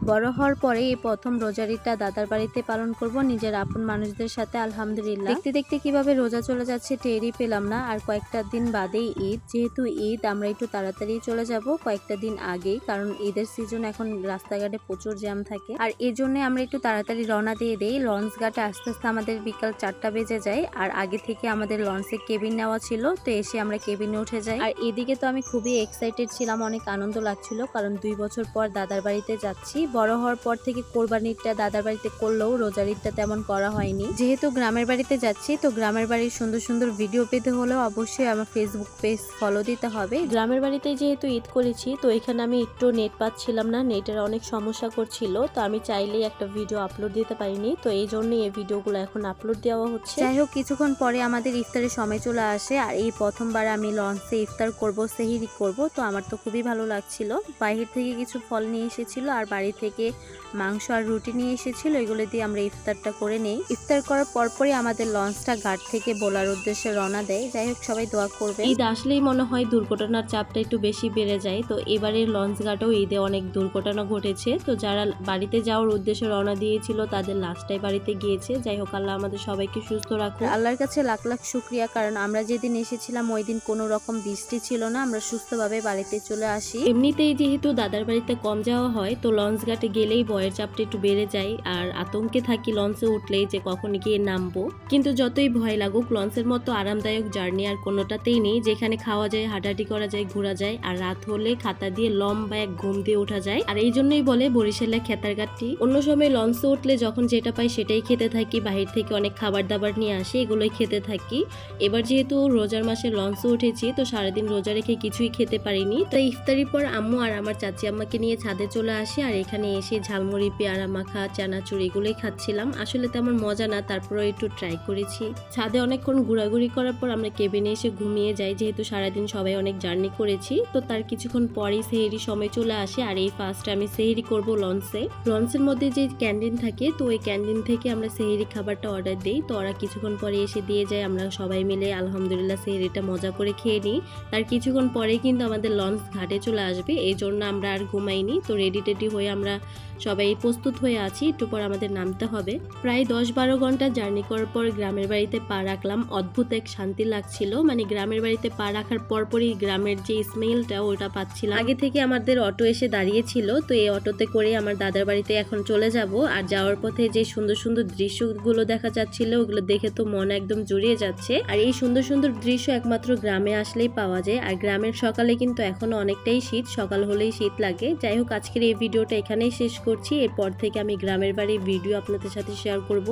বড় হওয়ার পরে এই প্রথম রোজারিটা দাদার বাড়িতে পালন করব নিজের আপন মানুষদের সাথে। আলহামদুলিল্লাহ দেখতে দেখতে কিভাবে রোজা চলে যাচ্ছে টেরই পেলাম না। আর কয়েকটা দিন বাদেই ঈদ, যেহেতু ঈদ আমরা একটু তাড়াতাড়ি চলে যাব কয়েকটা দিন আগেই, কারণ ঈদের সিজন এখন রাস্তাঘাটে প্রচুর জ্যাম থাকে। আর এই জন্য আমরা একটু তাড়াতাড়ি রওনা দিয়ে দেই। লঞ্চ ঘাটে আস্তে আস্তে আমাদের বিকাল 4টা বেজে যায়। আর আগে থেকে আমাদের লঞ্চে কেবিন নেওয়া ছিল, তো এসে আমরা কেবিনে উঠে যাই। আর এদিকে তো আমি খুবই এক্সাইটেড ছিলাম, অনেক আনন্দ লাগছিল, কারণ 2 বছর পর দাদার বাড়িতে যাচ্ছি। বড় হওয়ার পর থেকে কোরবানিটা দাদার বাড়িতে করলেও রোজারিটা তেমন করা হয়নি। যেহেতু গ্রামের বাড়িতে যাচ্ছি, তো গ্রামের বাড়ির সুন্দর সুন্দর ভিডিও পেতে হলেও অবশ্যই আমার ফেসবুক পেজ ফলো দিতে হবে। গ্রামের বাড়িতে যেহেতু ঈদ করেছি, তো এখানে আমি একটু নেট পাচ্ছিলাম না, নেটের অনেক সমস্যা করছিল, তো আমি চাইলেই একটা ভিডিও আপলোড দিতে পারিনি, তো এই জন্যই এই ভিডিওগুলো এখন আপলোড দেওয়া হচ্ছে। যাই হোক, কিছুক্ষণ পরে আমাদের ইফতারের সময় চলে আসে। আর এই প্রথমবার আমি লঞ্চে ইফতার করব, সেহরি করব, তো আমার তো খুবই ভালো লাগছিল। বাইরে থেকে কিছু ফল নিয়ে এসেছিল আর বাড়ি থেকে মাংস আর রুটি নিয়ে এসেছিল, এগুলো দিয়ে আমরা ইফতারটা করে নেই। ইফতার করার পরপরই আমাদের লঞ্চটা ঘাট থেকে বোলার উদ্দেশ্যে রওনা দেয়। যাই হোক, সবাই দোয়া করবে। ঈদ আসলেই মনে হয় দুর্ঘটনার চাপটা একটু বেশি বেড়ে যায়, তো এবারের লঞ্চ ঘাটেও ঈদে অনেক দুর্ঘটনা ঘটেছে। তো যারা বাড়িতে যাওয়ার উদ্দেশ্যে রওনা দিয়েছিল তাদের লাস্টটাই বাড়িতে গিয়েছে। যাই হোক, আল্লাহ আমাদের সবাইকে সুস্থ রাখুন। আল্লাহর কাছে লাখ লাখ শুকরিয়া, কারণ আমরা যেদিন এসেছিলাম ওই দিন কোনো রকম বৃষ্টি ছিল না, আমরা সুস্থভাবে বাড়িতে চলে আসি। এমনিতেই যেহেতু দাদার বাড়িতে কম যাওয়া হয়, তো লঞ্চ ঘাটে গেলেই ভয়ের চাপটা একটু বেড়ে যায়, আর আতঙ্কে থাকি লঞ্চে উঠলেই যে কখন গিয়ে নামবো। কিন্তু যতই ভয় লাগুক, লঞ্চের মতো আরামদায়ক জার্নি আর কোনোটাতেই নেই, যেখানে খাওয়া যায়, হাঁটাহাঁটি করা যায়, ঘোরা যায়, আর রাত হলে খাতা দিয়ে লম্বা এক ঘুম দিয়ে ওঠা যায়। আর এই জন্যই বলে বরিশালে খেতার ঘাটটি। অন্য সময় লঞ্চে উঠলে যখন যেটা পাই সেটাই খেতে থাকি, বাহির থেকে অনেক খাবার দাবার নিয়ে আসে, এগুলোই খেতে থাকি। এবার যেহেতু রোজার মাসে লঞ্চে উঠেছি, তো সারাদিন রোজা রেখে কিছুই খেতে পারিনি। তো ইফতারির পর আম্মু আর আমার চাচি আম্মাকে নিয়ে ছাদে চলে আসি, আর এখানে এসে ঝালমুড়ি, পেয়ারা মাখা, চানাচুর এগুলোই খাচ্ছিলাম। আসলে তেমন মজা না, তারপরে একটু ট্রাই করেছি। ছাদে অনেকক্ষণ ঘোরাঘুরি করার পর আমরা কেবিনে এসে ঘুমিয়ে যাই, যেহেতু সারাদিন সবাই অনেক জার্নি করেছি। তো তার কিছুক্ষণ পরেই সেহরি সময় চলে আসে, আর এই ফার্স্ট আমি সেহরি করব লঞ্চে। লঞ্চের মধ্যে যে ক্যান্টিন থাকে, তো ওই ক্যান্টিন থেকে আমরা সেহরি খাবারটা অর্ডার দিই, তো ওরা কিছুক্ষণ পরে এসে দিয়ে যায়। আমরা সবাই মিলে আলহামদুলিল্লাহ সেহরিটা মজা করে খেয়ে নিই। তার কিছুক্ষণ পরেই কিন্তু আমাদের লঞ্চ ঘাটে চলে আসবে, এই জন্য আমরা আর ঘুমাইনি। তো রেডি টেডি হয়ে আমরা সবাই প্রস্তুত হয়ে আছি, একটু পর আমাদের নামতে হবে। প্রায় 10-12 ঘন্টা জার্নি করার পর গ্রামের বাড়িতে পা রাখলাম। অদ্ভুত এক শান্তি লাগছিল, মানে গ্রামের বাড়িতে পা রাখার পরপরই গ্রামের যে স্মেলটা ওটা পাচ্ছিলাম। আগে থেকে আমাদের অটো এসে দাঁড়িয়েছিল, তো এই অটোতে করে আমার দাদার বাড়িতে এখন চলে যাব। আর যাওয়ার পথে যে সুন্দর সুন্দর দৃশ্যগুলো দেখা যাচ্ছিল, ওগুলো দেখে তো মন একদম জুড়িয়ে যাচ্ছে। আর এই সুন্দর সুন্দর দৃশ্য একমাত্র গ্রামে আসলেই পাওয়া যায়। আর গ্রামের সকালে কিন্তু এখনো অনেকটাই শীত, সকাল হলেই শীত লাগে। যাই হোক, আজকের এই ভিডিওটা এখানেই শেষ করছি। এরপর থেকে আমি গ্রামের বাড়ির ভিডিও আপনাদের সাথে শেয়ার করব।